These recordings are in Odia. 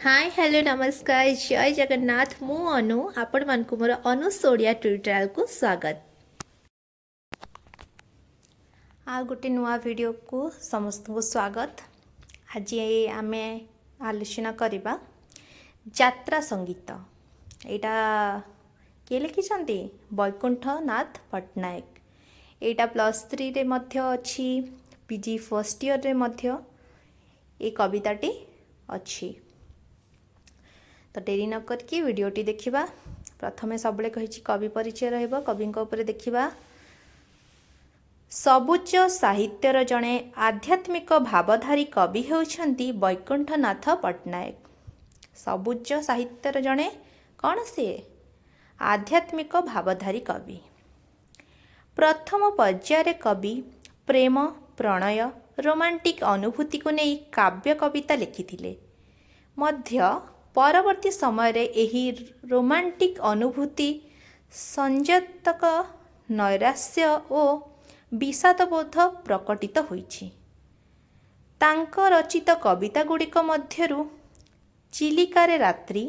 हाय हेलो नमस्कार जय जगन्नाथ मु अनु आपण मानकु मोर अनुस ओडिया ट्यूटोरियल को स्वागत। आ गोटे नुआ वीडियो को समस्त को स्वागत। आज आमे आलोचना करबा यात्रा संगीत। एटा के लिखिछंती वैकुंठ नाथ पट्टनायक। एटा +3 रे मध्य अछि, पीजी फर्स्ट ईयर रे मध्य ए कविताटी अछि। तो डेरी न करके वीडियोटी देखिबा। प्रथमे सबले कहिछि कवि परिचय रहइबो, कविंक ऊपर देखिबा। सबुज साहित्यर जड़े आध्यात्मिक भावधारी कवि होउछंती वैकुंठनाथ पट्टनायक। सबुज साहित्यर जड़े कौन सी आध्यात्मिक भावधारी कवि। प्रथम पर्यायर कवि प्रेम प्रणय रोमांटिक अनुभूति को नहीं काव्य कविता लिखिथिले। मध्य परवर्ती समय रे एही रोमांटिक अनुभूति संजतक नैराश्य और विषादबोध प्रकटित होइछि। तांक रचित कविता गुड़िक मध्यरु चिलिकारे रात्रि,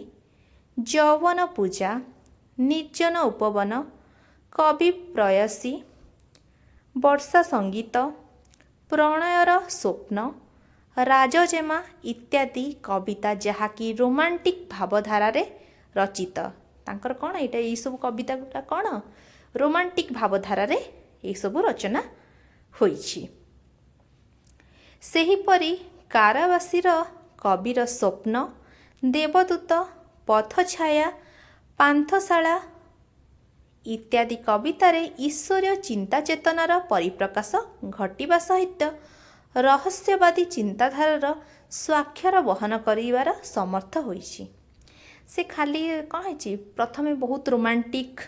यौवन पूजा, निर्जन उपवन, कवि प्रयसी, वर्षा संगीत, प्रणयर स्वप्न, राजजेमा इत्यादि कविता जहाँकि रोमांटिक भावधारा रे रचित। तांकर कौन एटा ये सब कविता गुटा कौन रोमांटिक भावधारा रे ये सब रचना होइछि। सेहीपरि कारावासीर कविर स्वप्न, देवदूत, पथछाया, पान्थशाला इत्यादि कवितारे ईश्वरीय चिंता चेतनार परिप्रकाश घटिबा सहित रहस्यवादी चिंताधारार स्वाक्षर बहन करिवार समर्थ होइछि। से खाली कौन है प्रथमे बहुत रोमांटिक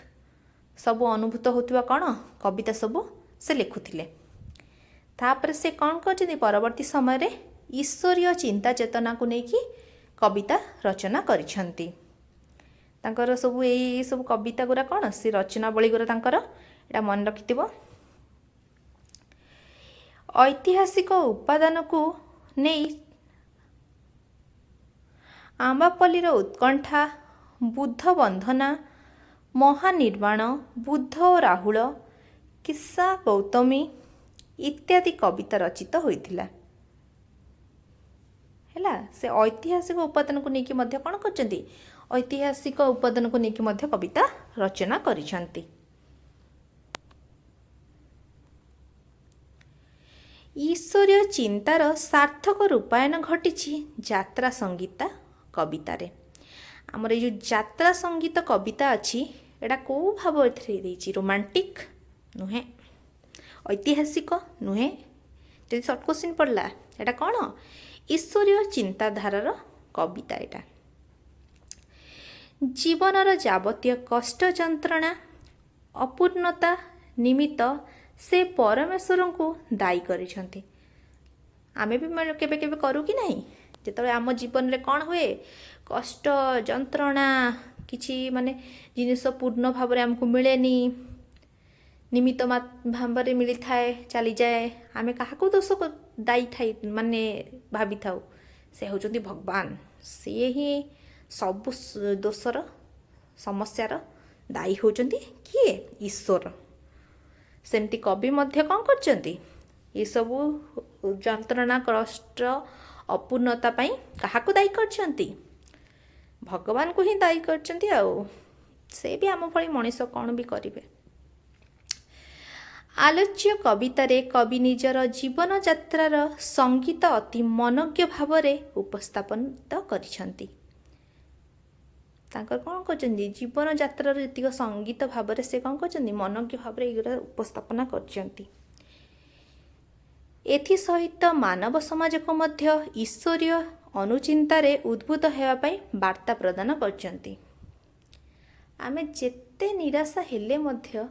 सब अनुभूत होतिबा कौन कविता सब से लिखुथिले। तापर से कौन करछथि परवर्ती समय रे ईश्वरीय चिंता चेतना को नेकी कविता रचना करिछंती। तांकर सब ए सब कविता गुरा कौन से रचनावली गुरा तांकर एटा मन रखिथिबो। ऐतिहासिक उपादान को नहीं आम्बापल्लीर उत्कंठा, बुद्ध वंदना, महानिर्वाण, बुद्ध और राहुल, किस्सा गौतमी इत्यादि कविता रचित होइथिला। हैला से ऐतिहासिक उपादान को नेकी मध्य कौन करछंती ऐतिहासिक उपादान को नेकी मध्य कविता रचना करिछंती। ईश्वरीय चिंतार सार्थक रूपायन घटी यात्रा संगीता कवितारे। आमर ये जो यात्रा संगीत कविता अच्छी एटा को भाव एथि रोमांटिक नुहे, ऐतिहासिक नुहे। जदि सर्ट क्वेश्चन पड़ला एटा कौन ईश्वरीय चिंताधारार कविता। एटा जीवनर जावतीय कष्ट जंत्रणा अपूर्णता निमित्त से परमेश्वर को दायी करिछंती। आमे भी केबे केबे करू कि नहीं जेतबे आम जीवन रे कौन हुए कष्ट जंत्रणा किछि माने जिनिस पूर्ण भाव रे हमको मिलेनी, निमित्त भाव रे मिली थाए चली जाए, आमे काहाको दोष को दायी ठाई माने भाबी थाउ से होचंती भगवान। से ही सब दोषर समस्यार दायी होचंती किए ईश्वर। सेमती कवि मध्य कौन करचंती ये सबू जंत्रणा कष्ट अपूर्णता पाई काहाको दायी करचंती भगवान को ही दायी करचंती। आउ से भी आम भली मनीष कौन भी करिवे। आलोच्य कवितारे कवि निजर जीवन यात्रार संगीत अति मनोज्ञ भाव रे उपस्थापन करिछंती। तांकर कौन करचंती जीवन यात्रार जतिक संगीत भाव रे से कौन करचंती मनोज्ञ भाव रे एगुरा उपस्थापना करचंती। एथि सहित मानव समाज को मध्य ईश्वरीय अनुचिंतारे उद्भूत हेवा पाई वार्ता प्रदान करचंती। आमे जेते निराशा हेले मध्य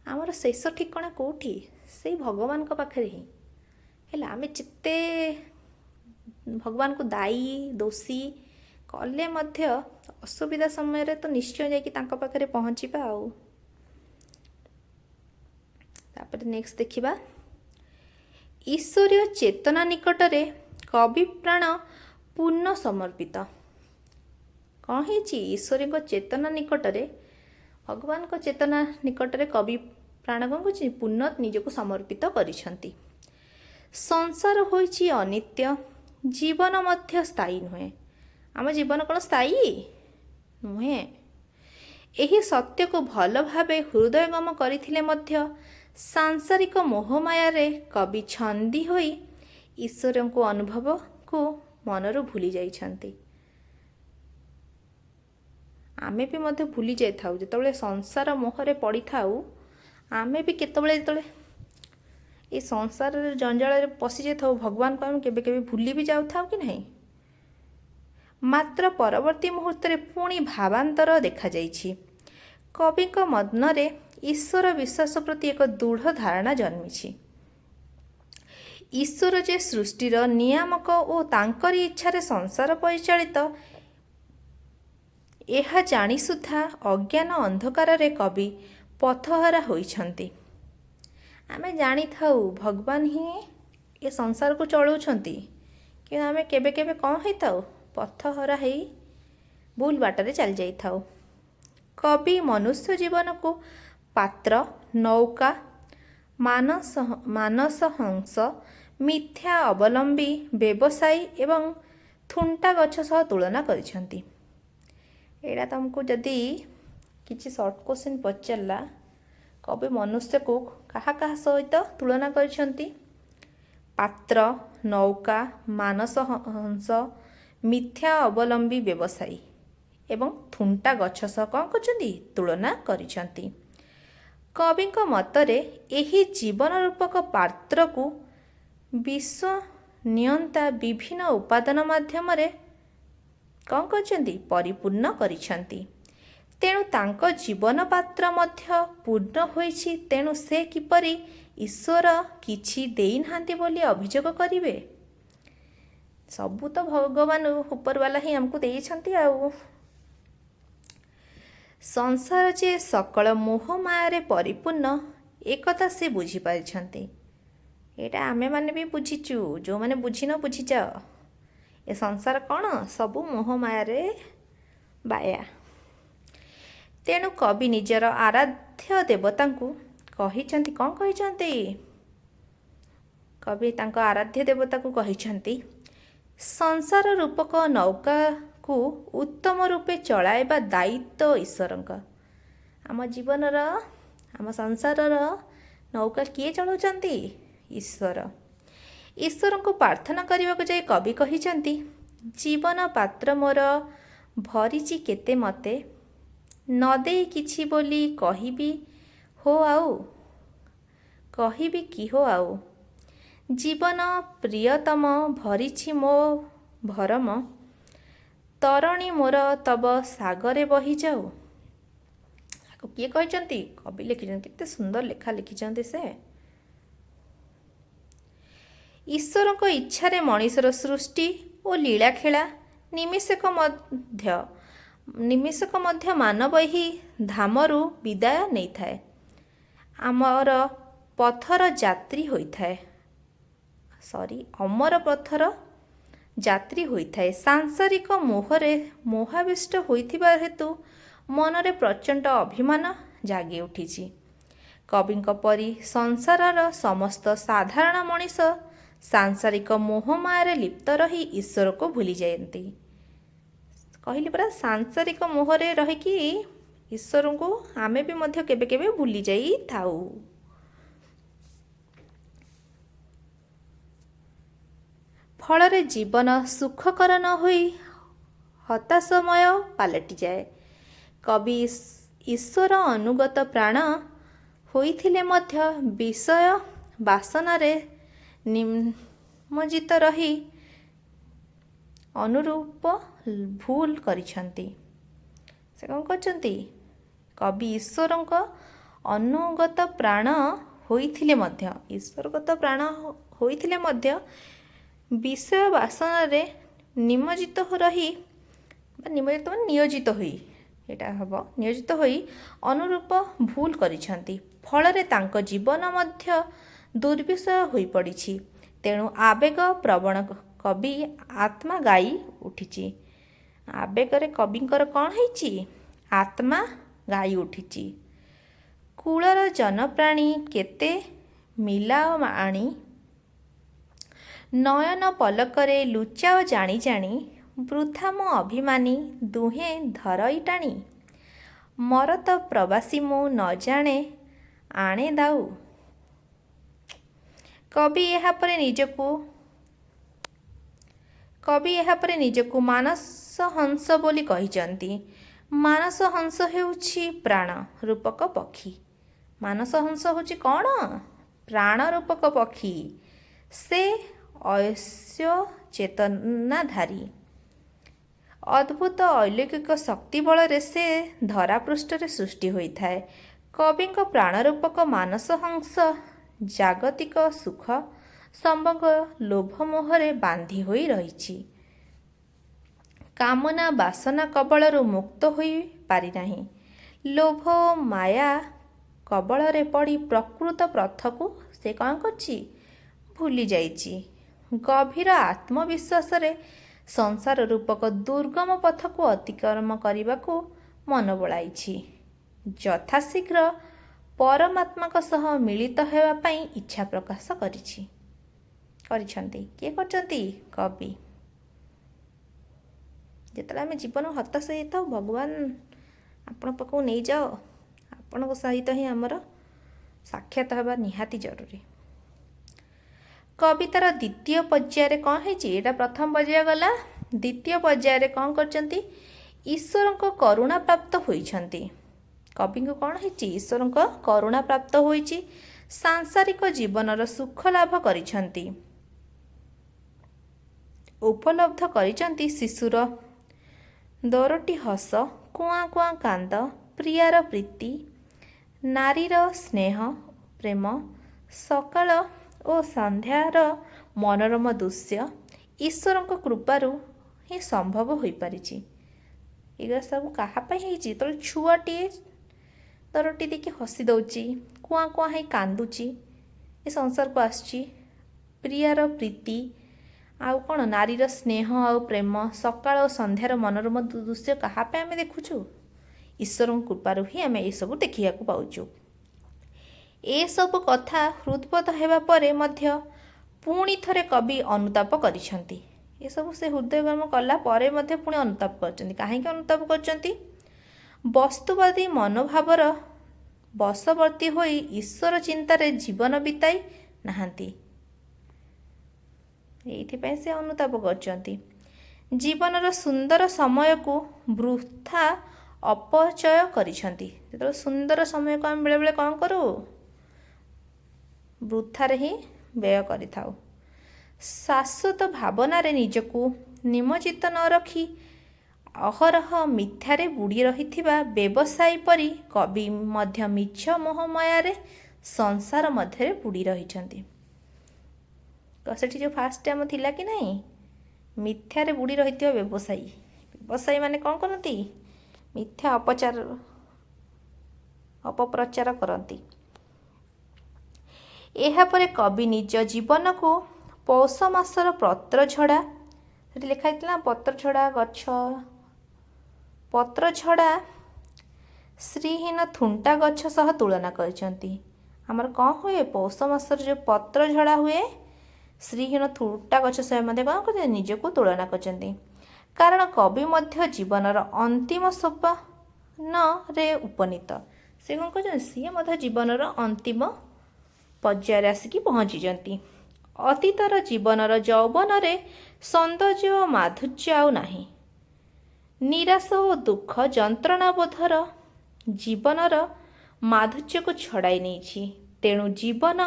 आमर शेष ठिकଣା कोठी से भगवान को पाखरे ही हेला। आमे जेते भगवान को दायी दोषी कले मध्य असुविधा समय रे तो निश्चय जाकि तांका पाखरे पहुँचीबा। आउ तापर नेक्स्ट देखिबा ईश्वरीय चेतना निकटरे कवि प्राण ପୂର୍ଣ୍ଣ ସମର୍ପିତ। କ'ଣ ହେଇଛି? ଈଶ୍ୱରୀଙ୍କ ଚେତନା ନିକଟରେ, ଭଗବାନଙ୍କ ଚେତନା ନିକଟରେ କବି ପ୍ରାଣ କ'ଣ କରୁଛି? ପୂର୍ଣ୍ଣ ନିଜକୁ ସମର୍ପିତ କରିଛନ୍ତି। ସଂସାର ହୋଇଛି ଅନିତ୍ୟ, ଜୀବନ ମଧ୍ୟ ସ୍ଥାୟୀ ନୁହେଁ। ଆମ ଜୀବନ କ'ଣ ସ୍ଥାୟୀ ନୁହେଁ? ଏହି ସତ୍ୟକୁ ଭଲ ଭାବେ ହୃଦୟଙ୍ଗମ କରିଥିଲେ ମଧ୍ୟ ସାଂସାରିକ ମୋହମାୟାରେ କବି ଛନ୍ଦି ହୋଇ ଈଶ୍ୱରଙ୍କୁ ଅନୁଭବକୁ ମନରୁ ଭୁଲି ଯାଇଛନ୍ତି। ଆମେ ବି ମଧ୍ୟ ଭୁଲି ଯାଇଥାଉ। ଯେତେବେଳେ ସଂସାର ମୋହରେ ପଡ଼ିଥାଉ, ଆମେ ବି କେତେବେଳେ ଯେତେବେଳେ ଏ ସଂସାରରେ ଜଞ୍ଜାଳରେ ପଶିଯାଇଥାଉ, ଭଗବାନଙ୍କୁ ଆମେ କେବେ କେବେ ଭୁଲି ବି ଯାଉଥାଉ କି ନାହିଁ। ମାତ୍ର ପରବର୍ତ୍ତୀ ମୁହୂର୍ତ୍ତରେ ପୁଣି ଭାବାନ୍ତର ଦେଖାଯାଇଛି। କବିଙ୍କ ମନରେ ଈଶ୍ୱର ବିଶ୍ୱାସ ପ୍ରତି ଏକ ଦୃଢ଼ ଧାରଣା ଜନ୍ମିଛି। ଈଶ୍ୱର ଯେ ସୃଷ୍ଟିର ନିୟାମକ ଓ ତାଙ୍କରି ଇଚ୍ଛାରେ ସଂସାର ପରିଚାଳିତ, ଏହା ଜାଣି ସୁଦ୍ଧା ଅଜ୍ଞାନ ଅନ୍ଧକାରରେ କବି ପଥହରା ହୋଇଛନ୍ତି। ଆମେ ଜାଣିଥାଉ ଭଗବାନ ହିଁ ଏ ସଂସାରକୁ ଚଳାଉଛନ୍ତି, କିନ୍ତୁ ଆମେ କେବେ କେବେ କ'ଣ ହେଇଥାଉ? ପଥହରା ହେଇ ଭୁଲ ବାଟରେ ଚାଲି ଯାଇଥାଉ। କବି ମନୁଷ୍ୟ ଜୀବନକୁ ପାତ୍ର, ନୌକା, ମାନସ ହଂସ, ମିଥ୍ୟା ଅବଲମ୍ବୀ, ବ୍ୟବସାୟୀ ଏବଂ ଥୁଣ୍ଟା ଗଛ ସହ ତୁଳନା କରିଛନ୍ତି। ଏଇଟା ତୁମକୁ ଯଦି କିଛି ସର୍ଟ କୋଶ୍ଚିନ୍ ପଚାରିଲା, କବି ମନୁଷ୍ୟକୁ କାହା କାହା ସହିତ ତୁଳନା କରିଛନ୍ତି? ପାତ୍ର, ନୌକା, ମାନସ ହଂସ, ମିଥ୍ୟା ଅବଲମ୍ବୀ, ବ୍ୟବସାୟୀ ଏବଂ ଥୁଣ୍ଟା ଗଛ ସହ କ'ଣ କରିଛନ୍ତି? ତୁଳନା କରିଛନ୍ତି। କବିଙ୍କ ମତରେ ଏହି ଜୀବନ ରୂପକ ପାତ୍ରକୁ ବିଶ୍ୱ ନିୟନ୍ତା ବିଭିନ୍ନ ଉପାଦାନ ମାଧ୍ୟମରେ କ'ଣ କରିଛନ୍ତି? ପରିପୂର୍ଣ୍ଣ କରିଛନ୍ତି। ତେଣୁ ତାଙ୍କ ଜୀବନ ପାତ୍ର ମଧ୍ୟ ପୂର୍ଣ୍ଣ ହୋଇଛି। ତେଣୁ ସେ କିପରି ଈଶ୍ୱର କିଛି ଦେଇନାହାନ୍ତି ବୋଲି ଅଭିଯୋଗ କରିବେ? ସବୁ ତ ଭଗବାନ ଉପରବାଲା ହିଁ ଆମକୁ ଦେଇଛନ୍ତି। ଆଉ ସଂସାର ଯେ ସକଳ ମୋହମାୟାରେ ପରିପୂର୍ଣ୍ଣ, ଏକଥା ସେ ବୁଝିପାରିଛନ୍ତି। ଏଇଟା ଆମେମାନେ ବି ବୁଝିଛୁ। ଯେଉଁମାନେ ବୁଝିନ, ବୁଝିଛ। ଏ ସଂସାର କ'ଣ? ସବୁ ମୋହମାୟାରେ ବାୟା। ତେଣୁ କବି ନିଜର ଆରାଧ୍ୟ ଦେବତାଙ୍କୁ କହିଛନ୍ତି, କ'ଣ କହିଛନ୍ତି? କବି ତାଙ୍କ ଆରାଧ୍ୟ ଦେବତାକୁ କହିଛନ୍ତି, ସଂସାର ରୂପକ ନୌକାକୁ ଉତ୍ତମ ରୂପେ ଚଳାଇବା ଦାୟିତ୍ୱ ଈଶ୍ୱରଙ୍କ। ଆମ ଜୀବନର, ଆମ ସଂସାରର ନୌକା କିଏ ଚଳାଉଛନ୍ତି? ଈଶ୍ୱର। ଈଶ୍ୱରଙ୍କୁ ପ୍ରାର୍ଥନା କରିବାକୁ ଯାଇ କବି କହିଛନ୍ତି, ଜୀବନ ପାତ୍ର ମୋର ଭରିଛି କେତେ ମତେ, ନ ଦେଇ କିଛି ବୋଲି କହିବି ହୋ ଆଉ, କହିବି କି ହୋ ଆଉ। ଜୀବନ ପ୍ରିୟତମ ଭରିଛି ମୋ ଭରମ, ତରଣୀ ମୋର ତବ ସାଗରେ ବହିଯାଉ। କିଏ କହିଛନ୍ତି? କବି ଲେଖିଛନ୍ତି। କେତେ ସୁନ୍ଦର ଲେଖା ଲେଖିଛନ୍ତି ସେ। ଈଶ୍ୱରଙ୍କ ଇଚ୍ଛାରେ ମଣିଷର ସୃଷ୍ଟି ଓ ଲୀଳାଖେଳା ନିମିଷକ ମଧ୍ୟ ମାନବ ଏହି ଧାମରୁ ବିଦାୟ ନେଇଥାଏ। ଅମର ପଥର ଯାତ୍ରୀ ହୋଇଥାଏ। ସାଂସାରିକ ମୋହରେ ମୋହାବିଷ୍ଟ ହୋଇଥିବା ହେତୁ ମନରେ ପ୍ରଚଣ୍ଡ ଅଭିମାନ ଜାଗି ଉଠିଛି। କବିଙ୍କ ପରି ସଂସାରର ସମସ୍ତ ସାଧାରଣ ମଣିଷ ସାଂସାରିକ ମୋହମାୟାରେ ଲିପ୍ତ ରହି ଈଶ୍ୱରକୁ ଭୁଲି ଯାଆନ୍ତି। କହିଲି ପରା, ସାଂସାରିକ ମୋହରେ ରହିକି ଈଶ୍ୱରଙ୍କୁ ଆମେ ବି ମଧ୍ୟ କେବେ କେବେ ଭୁଲି ଯାଇଥାଉ। ଫଳରେ ଜୀବନ ସୁଖକର ନ ହୋଇ ହତାଶମୟ ପାଲଟିଯାଏ। କବି ଈଶ୍ୱର ଅନୁଗତ ପ୍ରାଣ ହୋଇଥିଲେ ମଧ୍ୟ ବିଷୟ ବାସନାରେ ନିମଜ୍ଜିତ ରହି ଅନୁରୂପ ଭୁଲ କରିଛନ୍ତି। ସେ କ'ଣ କରିଛନ୍ତି? କବି ଈଶ୍ୱରଙ୍କ ଅନୁଗତ ପ୍ରାଣ ହୋଇଥିଲେ ମଧ୍ୟ ବିଷୟ ବାସନାରେ ନିୟୋଜିତ ହୋଇ ଅନୁରୂପ ଭୁଲ କରିଛନ୍ତି। ଫଳରେ ତାଙ୍କ ଜୀବନ ମଧ୍ୟ ଦୁର୍ବିଷୟ ହୋଇପଡ଼ିଛି। ତେଣୁ ଆବେଗ ପ୍ରବଣ କବି ଆତ୍ମା ଗାଇ ଉଠିଛି। ଆବେଗରେ କବିଙ୍କର କ'ଣ ହେଇଛି? ଆତ୍ମା ଗାଇ ଉଠିଛି। କୂଳର ଜନପ୍ରାଣୀ କେତେ ମିଲାଅ ଆଣି, ନୟନ ପଲକରେ ଲୁଚାଅ ଜାଣି ଜାଣି, ବୃଥା ମୋ ଅଭିମାନୀ ଦୁହେଁ ଧରଇ ଟାଣି, ମରତ ପ୍ରବାସୀ ମୁଁ ନ ଜାଣେ ଆଣେ ଦାଉ। କବି ଏହାପରେ ନିଜକୁ ମାନସ ହଂସ ବୋଲି କହିଛନ୍ତି। ମାନସ ହଂସ ହେଉଛି ପ୍ରାଣ ରୂପକ ପକ୍ଷୀ। ମାନସ ହଂସ ହେଉଛି କ'ଣ? ପ୍ରାଣ ରୂପକ ପକ୍ଷୀ। ସେ ଐଶ୍ୟ ଚେତନାଧାରୀ। ଅଦ୍ଭୁତ ଅଲୌକିକ ଶକ୍ତି ବଳରେ ସେ ଧରାପୃଷ୍ଠରେ ସୃଷ୍ଟି ହୋଇଥାଏ। କବିଙ୍କ ପ୍ରାଣରୂପକ ମାନସ ହଂସ ଜାଗତିକ ସୁଖ ସମ୍ଭୋଗ ଲୋଭ ମୋହରେ ବାନ୍ଧି ହୋଇ ରହିଛି। କାମନା ବାସନା କବଳରୁ ମୁକ୍ତ ହୋଇ ପାରିନାହିଁ। ଲୋଭ ଓ ମାୟା କବଳରେ ପଡ଼ି ପ୍ରକୃତ ପଥକୁ ସେ କ'ଣ କରିଛି? ଭୁଲି ଯାଇଛି। ଗଭୀର ଆତ୍ମବିଶ୍ୱାସରେ ସଂସାର ରୂପକ ଦୁର୍ଗମ ପଥକୁ ଅତିକ୍ରମ କରିବାକୁ ମନ ବଳାଇଛି। ଯଥାଶୀଘ୍ର ପରମାତ୍ମାଙ୍କ ସହ ମିଳିତ ହେବା ପାଇଁ ଇଚ୍ଛା ପ୍ରକାଶ କରିଛନ୍ତି। କିଏ କରିଛନ୍ତି? କବି। ଯେତେବେଳେ ଆମେ ଜୀବନ ହତାଶ ହେଇଥାଉ, ଭଗବାନ ଆପଣଙ୍କ ପାଖକୁ ନେଇଯାଅ, ଆପଣଙ୍କ ସହିତ ହିଁ ଆମର ସାକ୍ଷାତ ହେବା ନିହାତି ଜରୁରୀ। କବିତାର ଦ୍ୱିତୀୟ ପର୍ଯ୍ୟାୟରେ କ'ଣ ହେଇଛି? ଏଇଟା ପ୍ରଥମ ପର୍ଯ୍ୟାୟ ଗଲା। ଦ୍ୱିତୀୟ ପର୍ଯ୍ୟାୟରେ କ'ଣ କରିଛନ୍ତି? ଈଶ୍ୱରଙ୍କ କରୁଣା ପ୍ରାପ୍ତ ହୋଇଛନ୍ତି। କବିଙ୍କୁ କ'ଣ ହେଇଛି? ଈଶ୍ୱରଙ୍କ କରୁଣା ପ୍ରାପ୍ତ ହୋଇଛି। ସାଂସାରିକ ଜୀବନର ସୁଖ ଲାଭ କରିଛନ୍ତି। ଉପଲବ୍ଧ କରିଛନ୍ତି ଶିଶୁର ଦୋରଟି ହସ, କୁଆଁ କୁଆଁ କାନ୍ଦ, ପ୍ରିୟାର ପ୍ରୀତି, ନାରୀର ସ୍ନେହ ପ୍ରେମ, ସକାଳ ଓ ସନ୍ଧ୍ୟାର ମନୋରମ ଦୃଶ୍ୟ ଈଶ୍ୱରଙ୍କ କୃପାରୁ ହିଁ ସମ୍ଭବ ହୋଇପାରିଛି। ଏଗୁଡ଼ା ସବୁ କାହା ପାଇଁ ହେଇଛି? ଯେତେବେଳେ ଛୁଆଟିଏ ଦରଟି ଦେଇକି ହସି ଦେଉଛି, କୁଆଁ କୁଆଁ ହେଇ କାନ୍ଦୁଛି, ଏ ସଂସାରକୁ ଆସିଛି। ପ୍ରିୟାର ପ୍ରୀତି, ଆଉ କ'ଣ? ନାରୀର ସ୍ନେହ ଆଉ ପ୍ରେମ, ସକାଳ ଓ ସନ୍ଧ୍ୟାର ମନୋରମ ଦୃଶ୍ୟ କାହା ପାଇଁ ଆମେ ଦେଖୁଛୁ? ଈଶ୍ୱରଙ୍କ କୃପାରୁ ହିଁ ଆମେ ଏସବୁ ଦେଖିବାକୁ ପାଉଛୁ। ଏସବୁ କଥା ହୃଦବୋଧ ହେବା ପରେ ମଧ୍ୟ ପୁଣି ଥରେ କବି ଅନୁତାପ କରିଛନ୍ତି। ଏସବୁ ସେ ହୃଦୟଙ୍ଗମ କଲା ପରେ ମଧ୍ୟ ପୁଣି ଅନୁତାପ କରିଛନ୍ତି। କାହିଁକି ଅନୁତାପ କରିଛନ୍ତି? ବସ୍ତୁବାଦୀ ମନୋଭାବର ବଶବର୍ତ୍ତୀ ହୋଇ ଈଶ୍ୱର ଚିନ୍ତାରେ ଜୀବନ ବିତାଇ ନାହାନ୍ତି। ଏଇଥିପାଇଁ ସେ ଅନୁତାପ କରିଛନ୍ତି। ଜୀବନର ସୁନ୍ଦର ସମୟକୁ ବୃଥା ଅପଚୟ କରିଛନ୍ତି। ଯେତେବେଳେ ସୁନ୍ଦର ସମୟକୁ ଆମେ ବେଳେବେଳେ କ'ଣ କରୁ? ବୃଥାରେ ହିଁ ବ୍ୟୟ କରିଥାଉ। ଶାଶ୍ୱତ ଭାବନାରେ ନିଜକୁ ନିମଜ୍ଜିତ ନ ରଖି ଅହରହ ମିଥ୍ୟାରେ ବୁଡ଼ି ରହିଥିବା ବ୍ୟବସାୟୀ ପରି କବି ମଧ୍ୟ ମିଛ ମୋହମାୟାରେ ସଂସାର ମଧ୍ୟରେ ବୁଡ଼ି ରହିଛନ୍ତି। ସେଠି ଯେଉଁ ଫାଷ୍ଟ ଆମ ଥିଲା କି ନାହିଁ? ମିଥ୍ୟାରେ ବୁଡ଼ି ରହିଥିବା ବ୍ୟବସାୟୀ। ବ୍ୟବସାୟୀମାନେ କ'ଣ କରନ୍ତି? ମିଥ୍ୟା ଅପପ୍ରଚାର କରନ୍ତି। ଏହାପରେ କବି ନିଜ ଜୀବନକୁ ପୌଷ ମାସର ପତ୍ରଝଡ଼ା, ସେଠି ଲେଖା ହେଇଥିଲା ପତ୍ରଝଡ଼ା ଗଛ, ପତ୍ରଝଡ଼ା ଶ୍ରୀହୀନ ଥୁଣ୍ଟା ଗଛ ସହ ତୁଳନା କରିଛନ୍ତି। ଆମର କ'ଣ ହୁଏ? ପୌଷ ମାସରେ ଯେଉଁ ପତ୍ରଝଡ଼ା ହୁଏ, ଶ୍ରୀହୀନ ଥୁଣ୍ଟା ଗଛ ସହ ମଧ୍ୟ କ'ଣ କରିଛନ୍ତି? ନିଜକୁ ତୁଳନା କରିଛନ୍ତି। କାରଣ କବି ମଧ୍ୟ ଜୀବନର ଅନ୍ତିମ ସୋପାନରେ ଉପନୀତ। ସେ କ'ଣ କରିଛନ୍ତି? ସିଏ ମଧ୍ୟ ଜୀବନର ଅନ୍ତିମ ପର୍ଯ୍ୟାୟରେ ଆସିକି ପହଞ୍ଚିଛନ୍ତି। ଅତୀତର ଜୀବନର ଯୌବନରେ ସୌନ୍ଦର୍ଯ୍ୟ ଓ ମାଧୁର୍ଯ୍ୟ ଆଉ ନାହିଁ। ନିରାଶ ଓ ଦୁଃଖ ଯନ୍ତ୍ରଣାବୋଧର ଜୀବନର ମାଧୁର୍ଯ୍ୟକୁ ଛଡ଼ାଇ ନେଇଛି। ତେଣୁ ଜୀବନ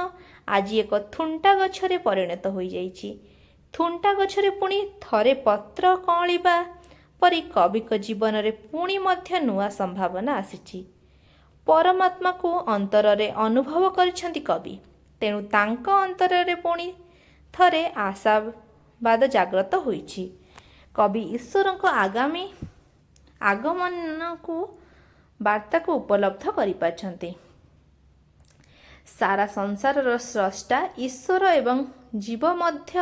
ଆଜି ଏକ ଥୁଣ୍ଟା ଗଛରେ ପରିଣତ ହୋଇଯାଇଛି। ଥୁଣ୍ଟା ଗଛରେ ପୁଣି ଥରେ ପତ୍ର କଅଁଳିବା ପରି କବିଙ୍କ ଜୀବନରେ ପୁଣି ମଧ୍ୟ ନୂଆ ସମ୍ଭାବନା ଆସିଛି। ପରମାତ୍ମାକୁ ଅନ୍ତରରେ ଅନୁଭବ କରିଛନ୍ତି କବି। ତେଣୁ ତାଙ୍କ ଅନ୍ତରରେ ପୁଣି ଥରେ ଆଶାବାଦ ଜାଗ୍ରତ ହୋଇଛି। କବି ଈଶ୍ୱରଙ୍କ ଆଗମନକୁ ବାର୍ତ୍ତାକୁ ଉପଲବ୍ଧ କରିପାରିଛନ୍ତି। ସାରା ସଂସାରର ସ୍ରଷ୍ଟା ଈଶ୍ୱର ଏବଂ ଜୀବ ମଧ୍ୟ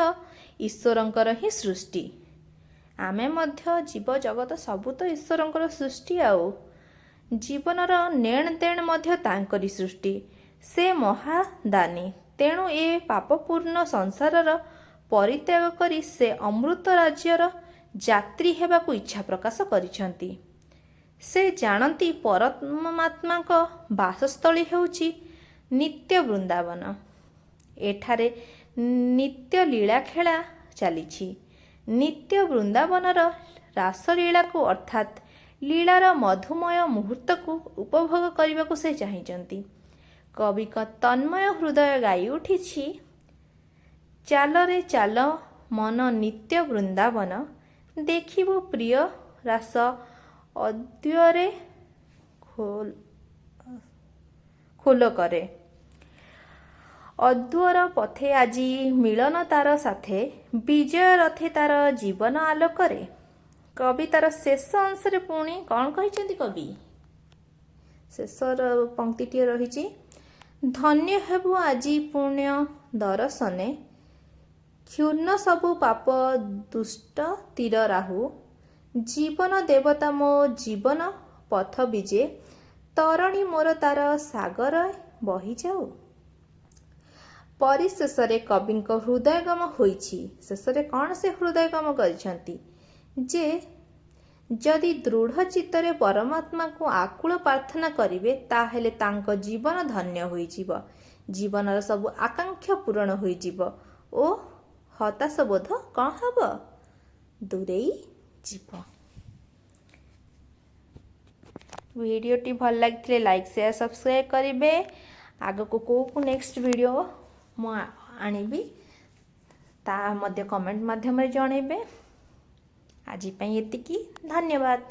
ଈଶ୍ୱରଙ୍କର ହିଁ ସୃଷ୍ଟି। ଆମେ ମଧ୍ୟ ଜୀବ ଜଗତ ସବୁ ତ ଈଶ୍ୱରଙ୍କର ସୃଷ୍ଟି। ଆଉ ଜୀବନର ନେଣ ଦେଣ ମଧ୍ୟ ତାଙ୍କରି ସୃଷ୍ଟି। ସେ ମହାଦାନୀ। ତେଣୁ ଏ ପାପପୂର୍ଣ୍ଣ ସଂସାରର ପରିତ୍ୟାଗ କରି ସେ ଅମୃତ ରାଜ୍ୟର ଯାତ୍ରୀ ହେବାକୁ ଇଚ୍ଛା ପ୍ରକାଶ କରିଛନ୍ତି। ସେ ଜାଣନ୍ତି ପରମାତ୍ମାଙ୍କ ବାସସ୍ଥଳୀ ହେଉଛି ନିତ୍ୟ ବୃନ୍ଦାବନ। ଏଠାରେ ନିତ୍ୟ ଲୀଳାଖେଳା ଚାଲିଛି। ନିତ୍ୟ ବୃନ୍ଦାବନର ରାସଲୀଳାକୁ ଅର୍ଥାତ୍ ଲୀଳାର ମଧୁମୟ ମୁହୂର୍ତ୍ତକୁ ଉପଭୋଗ କରିବାକୁ ସେ ଚାହିଁଛନ୍ତି। କବିଙ୍କ ତନ୍ମୟ ହୃଦୟ ଗାଇ ଉଠିଛି, ଚାଲରେ ଚାଲ ମନ ନିତ୍ୟ ବୃନ୍ଦାବନ, ଦେଖିବୁ ପ୍ରିୟ ରାସ ଅଦ୍ୱୟରେ ଖୋଲ କରେ। ଅଦ୍ୱର ପଥେ ଆଜି ମିଳନ ତାର ସାଥେ, ବିଜୟ ରଥେ ତାର ଜୀବନ ଆଲୋକରେ। କବିତାର ଶେଷ ଅଂଶରେ ପୁଣି କ'ଣ କହିଛନ୍ତି କବି? ଶେଷର ପଂକ୍ତିଟିଏ ରହିଛି, ଧନ୍ୟ ହେବୁ ଆଜି ପୁଣ୍ୟ ଦରଶନେ, କ୍ଷୁର୍ଣ୍ଣ ସବୁ ପାପ ଦୁଷ୍ଟ ତୀର ରାହୁ, ଜୀବନ ଦେବତା ମୋ ଜୀବନ ପଥ ବିଜେ, ତରଣୀ ମୋର ତାର ସାଗର ବହିଯାଉ। ପରିଶେଷରେ କବିଙ୍କ ହୃଦୟଙ୍ଗମ ହୋଇଛି। ଶେଷରେ କ'ଣ ସେ ହୃଦୟଙ୍ଗମ କରିଛନ୍ତି? ଯେ ଯଦି ଦୃଢ଼ ଚିତ୍ତରେ ପରମାତ୍ମାକୁ ଆକୁଳ ପ୍ରାର୍ଥନା କରିବେ, ତାହେଲେ ତାଙ୍କ ଜୀବନ ଧନ୍ୟ ହୋଇଯିବ, ଜୀବନର ସବୁ ଆକାଂକ୍ଷା ପୂରଣ ହୋଇଯିବ ଓ ହତାଶ ବୋଧ କ'ଣ ହେବ? ଦୂରେଇ ଯିବ। ଭିଡ଼ିଓଟି ଭଲ ଲାଗିଥିଲେ ଲାଇକ୍ ସେୟାର ସବସ୍କ୍ରାଇବ୍ କରିବେ। ଆଗକୁ କେଉଁ ନେକ୍ସଟ ଭିଡ଼ିଓ ମୁଁ ଆଣିବି ତାହା ମଧ୍ୟ କମେଣ୍ଟ ମାଧ୍ୟମରେ ଜଣାଇବେ। ଆଜି ପାଇଁ ଏତିକି, ଧନ୍ୟବାଦ।